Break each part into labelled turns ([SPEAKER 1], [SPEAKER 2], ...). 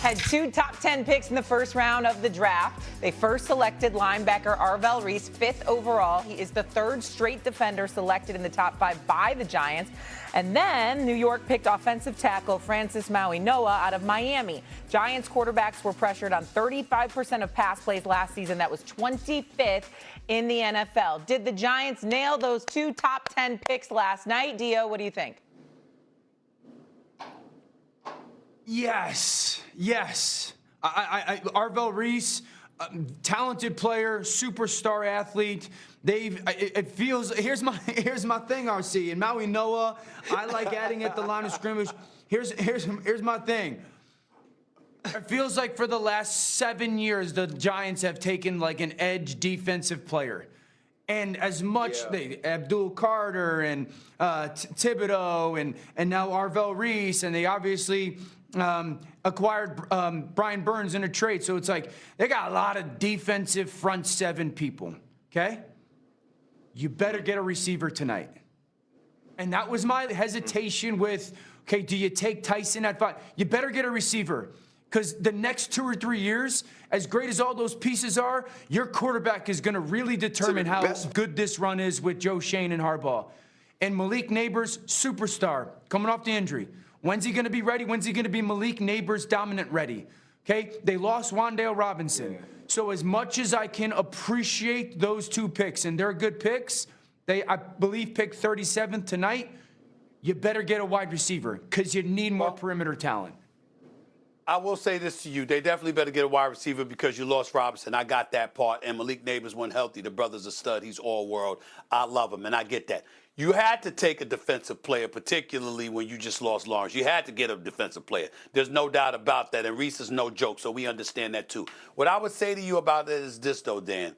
[SPEAKER 1] had 2 top 10 picks in the first round of the draft. They first selected linebacker Arvell Reese, 5th overall. He is the 3rd straight defender selected in the top 5 by the Giants. And then New York picked offensive tackle Francis Mauigoa out of Miami. Giants quarterbacks were pressured on 35% of pass plays last season. That was 25th in the NFL. Did the Giants nail those 2 top 10 picks last night? Dio, what do you think?
[SPEAKER 2] Yes. Arvell Reese, talented player, superstar athlete. It feels. Here's my thing, RC. And Mauigoa, I like adding at the line of scrimmage. Here's my thing. It feels like for the last 7 years, the Giants have taken like an edge defensive player. And as much Abdul Carter and Thibodeau and now Arvell Reese, and they obviously acquired Brian Burns in a trade. So it's like they got a lot of defensive front 7 people, okay? You better get a receiver tonight. And that was my hesitation with, okay, do you take Tyson at 5? You better get a receiver. Because the next 2 or 3 years, as great as all those pieces are, your quarterback is going to really determine how good this run is with Joe Shane and Harbaugh. And Malik Neighbors, superstar, coming off the injury. When's he going to be ready? When's he going to be Malik Neighbors dominant ready? Okay, they lost Wan'Dale Robinson. So as much as I can appreciate those 2 picks, and they're good picks, they, I believe, picked 37th tonight, you better get a wide receiver because you need more perimeter talent.
[SPEAKER 3] I will say this to you. They definitely better get a wide receiver because you lost Robinson. I got that part. And Malik Neighbors went healthy. The brother's a stud. He's all world. I love him, and I get that. You had to take a defensive player, particularly when you just lost Lawrence. You had to get a defensive player. There's no doubt about that. And Reese is no joke, so we understand that too. What I would say to you about it is this, though, Dan.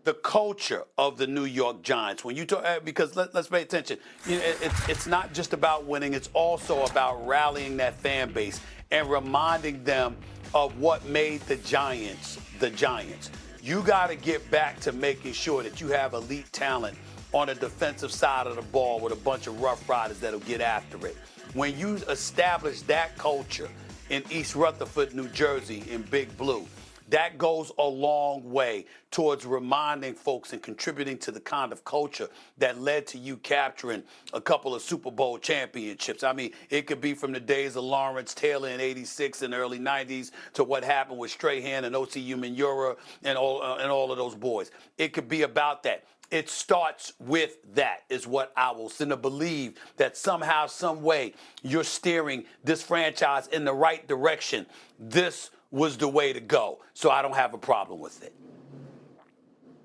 [SPEAKER 3] The culture of the New York Giants, when you talk, because let's pay attention. You know, it's not just about winning. It's also about rallying that fan base and reminding them of what made the Giants the Giants. You got to get back to making sure that you have elite talent on the defensive side of the ball with a bunch of rough riders that'll get after it. When you establish that culture in East Rutherford, New Jersey, in Big Blue, that goes a long way towards reminding folks and contributing to the kind of culture that led to you capturing a couple of Super Bowl championships. I mean, it could be from the days of Lawrence Taylor in '86 in the early '90s to what happened with Strahan and O.C. Umenyiora and all of those boys. It could be about that. It starts with that, is what I will send to believe that somehow, some way, you're steering this franchise in the right direction. This was the way to go. So I don't have a problem with it.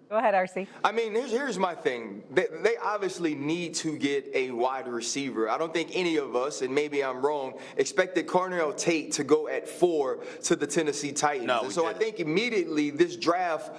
[SPEAKER 1] Go ahead, RC.
[SPEAKER 4] I mean, here's my thing. They obviously need to get a wide receiver. I don't think any of us, and maybe I'm wrong, expected Carnell Tate to go at 4 to the Tennessee Titans.
[SPEAKER 3] No,
[SPEAKER 4] and so I think immediately this draft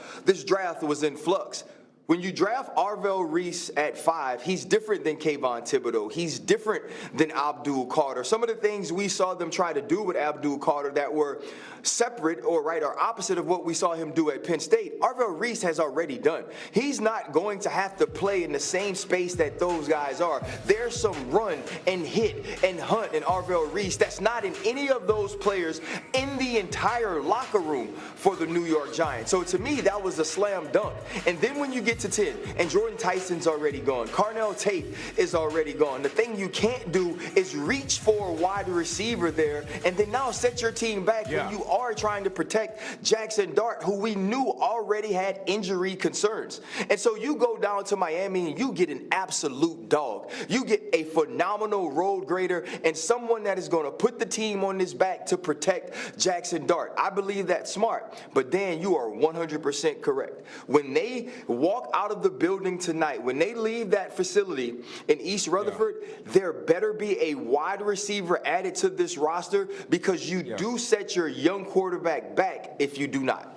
[SPEAKER 4] was in flux. When you draft Arvell Reese at 5, he's different than Kayvon Thibodeau. He's different than Abdul Carter. Some of the things we saw them try to do with Abdul Carter that were separate or opposite of what we saw him do at Penn State, Arvell Reese has already done. He's not going to have to play in the same space that those guys are. There's some run and hit and hunt in Arvell Reese that's not in any of those players in the entire locker room for the New York Giants. So to me, that was a slam dunk. And then when you get to 10, and Jordan Tyson's already gone. Carnell Tate is already gone. The thing you can't do is reach for a wide receiver there and then now set your team back when you are trying to protect Jackson Dart, who we knew already had injury concerns. And so you go down to Miami and you get an absolute dog. You get a phenomenal road grader and someone that is going to put the team on his back to protect Jackson Dart. I believe that's smart. But Dan, you are 100% correct. When they walk out of the building tonight, when they leave that facility in East Rutherford, there better be a wide receiver added to this roster because you do set your young quarterback back if you do not.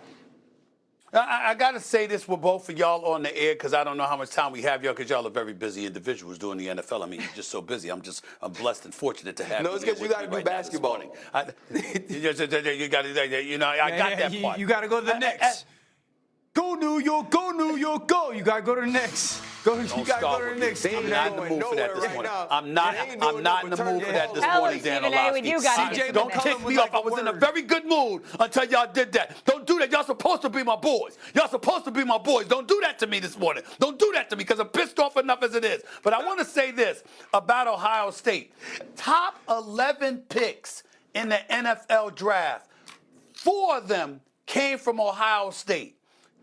[SPEAKER 3] I got to say this with both of y'all on the air because I don't know how much time we have y'all because y'all are very busy individuals doing the NFL. I mean, you're just so busy. I'm blessed and fortunate to have you.
[SPEAKER 4] No, it's because you got to do basketball.
[SPEAKER 3] You got that part.
[SPEAKER 2] You got to go to the Knicks. Go New York, go New York, go. You got to go to the Knicks. Go, you
[SPEAKER 3] Don't
[SPEAKER 2] gotta go
[SPEAKER 3] start
[SPEAKER 2] to the
[SPEAKER 3] with
[SPEAKER 2] Knicks.
[SPEAKER 3] me. I'm not in the mood for that this morning. I'm not in the mood for that this
[SPEAKER 1] Tell
[SPEAKER 3] morning,
[SPEAKER 1] us,
[SPEAKER 3] Dan
[SPEAKER 1] Stephen A, when you got
[SPEAKER 3] Orlovsky.
[SPEAKER 1] it.
[SPEAKER 3] Don't
[SPEAKER 2] McCollum
[SPEAKER 3] kick
[SPEAKER 2] was
[SPEAKER 3] me off.
[SPEAKER 2] like
[SPEAKER 3] I was in a
[SPEAKER 2] word.
[SPEAKER 3] very good mood until y'all did that. Don't do that. Y'all supposed to be my boys. Y'all supposed to be my boys. Don't do that to me this morning. Don't do that to me because I'm pissed off enough as it is. But I want to say this about Ohio State. Top 11 picks in the NFL draft. 4 of them came from Ohio State.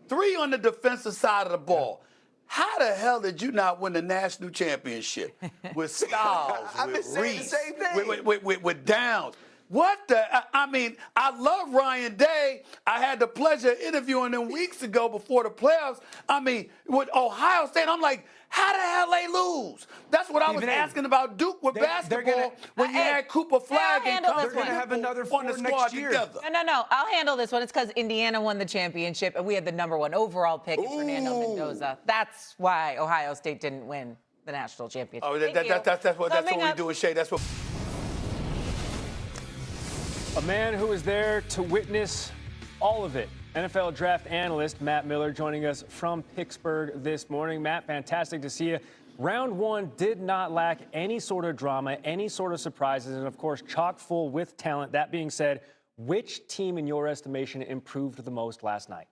[SPEAKER 3] 3 on the defensive side of the ball. How the hell did you not win the national championship with Styles,
[SPEAKER 4] I've been
[SPEAKER 3] with
[SPEAKER 4] saying the
[SPEAKER 3] Reese,
[SPEAKER 4] same thing.
[SPEAKER 3] with Downs? What the? I mean, I love Ryan Day. I had the pleasure of interviewing him weeks ago before the playoffs. I mean, with Ohio State, I'm like, how the hell they lose? That's what I was asking about Duke with basketball when you had Cooper Flag and
[SPEAKER 1] they're
[SPEAKER 2] gonna have another 4
[SPEAKER 3] on the
[SPEAKER 2] next
[SPEAKER 3] squad
[SPEAKER 2] year.
[SPEAKER 3] together.
[SPEAKER 1] No. I'll handle this one. It's because Indiana won the championship, and we had the number 1 overall pick in Fernando Mendoza. That's why Ohio State didn't win the national championship.
[SPEAKER 3] Oh,
[SPEAKER 1] Thank you.
[SPEAKER 3] that's what
[SPEAKER 1] Coming
[SPEAKER 3] we
[SPEAKER 1] up-
[SPEAKER 3] do, Shay. That's what.
[SPEAKER 5] A man who was there to witness all of it. NFL draft analyst Matt Miller joining us from Pittsburgh this morning. Matt, fantastic to see you. Round 1 did not lack any sort of drama, any sort of surprises, and of course, chock full with talent. That being said, which team in your estimation improved the most last night?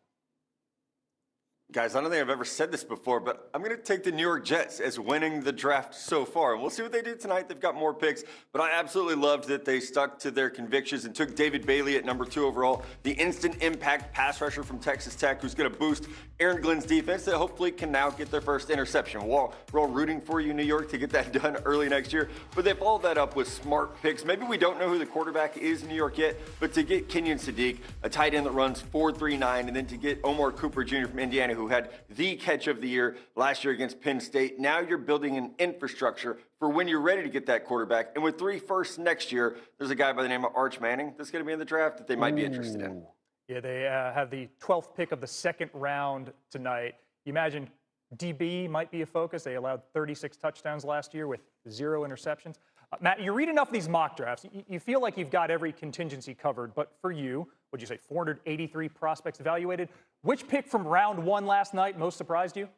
[SPEAKER 6] Guys, I don't think I've ever said this before, but I'm going to take the New York Jets as winning the draft so far. And we'll see what they do tonight. They've got more picks, but I absolutely loved that they stuck to their convictions and took David Bailey at number 2 overall, the instant impact pass rusher from Texas Tech, who's going to boost Aaron Glenn's defense that hopefully can now get their first interception. We're all rooting for you, New York, to get that done early next year, but they followed that up with smart picks. Maybe we don't know who the quarterback is in New York yet, but to get Kenyon Sadiq, a tight end that runs 4.39, and then to get Omar Cooper Jr. from Indiana, who had the catch of the year last year against Penn State. Now you're building an infrastructure for when you're ready to get that quarterback. And with 3 firsts next year, there's a guy by the name of Arch Manning that's going to be in the draft that they might be interested in.
[SPEAKER 7] Yeah, they have the 12th pick of the 2nd round tonight. You imagine DB might be a focus. They allowed 36 touchdowns last year with 0 interceptions. Matt, you read enough of these mock drafts, you feel like you've got every contingency covered. But for you, what'd you say, 483 prospects evaluated? Which pick from round 1 last night most surprised you?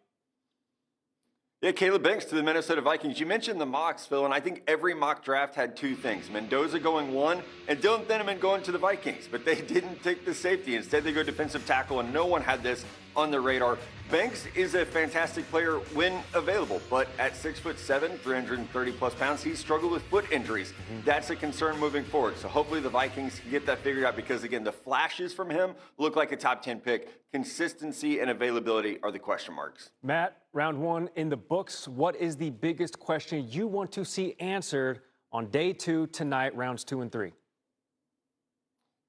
[SPEAKER 6] Yeah, Caleb Banks to the Minnesota Vikings. You mentioned the mocks, Phil, and I think every mock draft had 2 things. Mendoza going 1 and Dylan Thieneman going to the Vikings. But they didn't take the safety. Instead, they go defensive tackle, and no one had this on their radar. Banks is a fantastic player when available, but at 6'7", 330-plus pounds, he's struggled with foot injuries. That's a concern moving forward. So hopefully the Vikings can get that figured out because, again, the flashes from him look like a top 10 pick. Consistency and availability are the question marks.
[SPEAKER 5] Matt, round 1 in the books. What is the biggest question you want to see answered on day 2 tonight, rounds 2 and 3?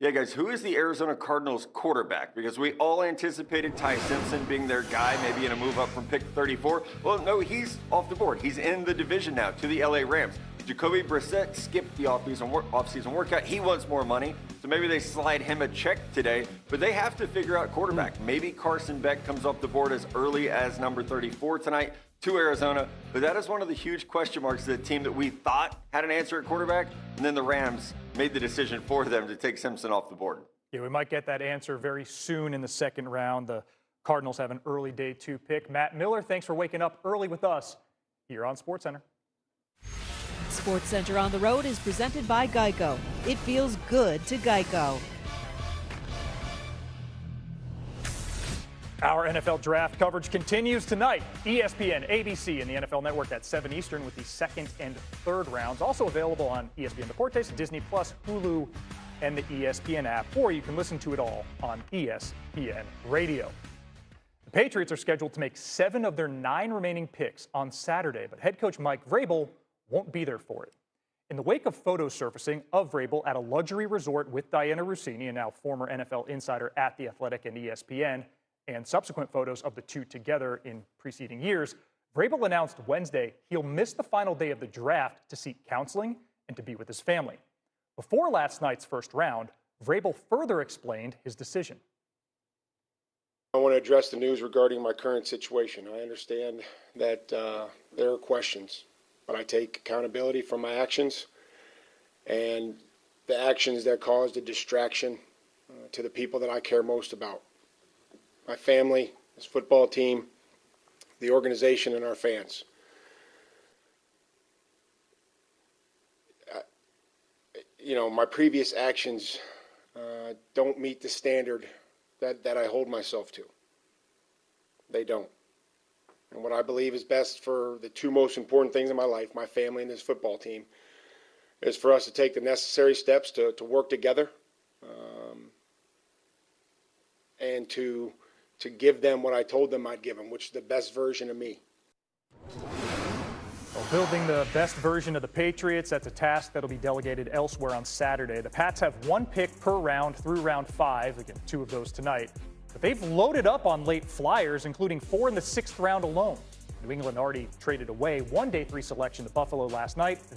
[SPEAKER 6] Yeah, guys, who is the Arizona Cardinals quarterback? Because we all anticipated Ty Simpson being their guy, maybe in a move up from pick 34. Well, no, he's off the board. He's in the division now to the LA Rams. Jacoby Brissett skipped the offseason workout. He wants more money, so maybe they slide him a check today. But they have to figure out quarterback. Maybe Carson Beck comes off the board as early as number 34 tonight to Arizona. But that is one of the huge question marks to the team that we thought had an answer at quarterback, and then the Rams made the decision for them to take Simpson off the board.
[SPEAKER 7] Yeah, we might get that answer very soon in the 2nd round. The Cardinals have an early day 2 pick. Matt Miller, thanks for waking up early with us here on SportsCenter.
[SPEAKER 8] SportsCenter on the Road is presented by Geico. It feels good to Geico.
[SPEAKER 7] Our NFL draft coverage continues tonight. ESPN, ABC, and the NFL Network at 7 Eastern with the 2nd and 3rd rounds. Also available on ESPN Deportes, Disney Plus, Hulu, and the ESPN app. Or you can listen to it all on ESPN Radio. The Patriots are scheduled to make 7 of their 9 remaining picks on Saturday, but head coach Mike Vrabel won't be there for it. In the wake of photos surfacing of Vrabel at a luxury resort with Diana Rossini, and now former NFL insider at The Athletic and ESPN, and subsequent photos of the two together in preceding years, Vrabel announced Wednesday he'll miss the final day of the draft to seek counseling and to be with his family. Before last night's first round, Vrabel further explained his decision.
[SPEAKER 9] I want to address the news regarding my current situation. I understand that there are questions, but I take accountability for my actions and the actions that caused a distraction to the people that I care most about. My family, this football team, the organization and our fans. My previous actions don't meet the standard that I hold myself to. They don't. And what I believe is best for the two most important things in my life, my family and this football team, is for us to take the necessary steps to work together and to give them what I told them I'd give them, which is the best version of me.
[SPEAKER 7] Well, building the best version of the Patriots, that's a task that'll be delegated elsewhere on Saturday. The Pats have 1 pick per round through round 5, again, 2 of those tonight. But they've loaded up on late flyers, including 4 in the 6th round alone. New England already traded away 1 day 3 selection to Buffalo last night.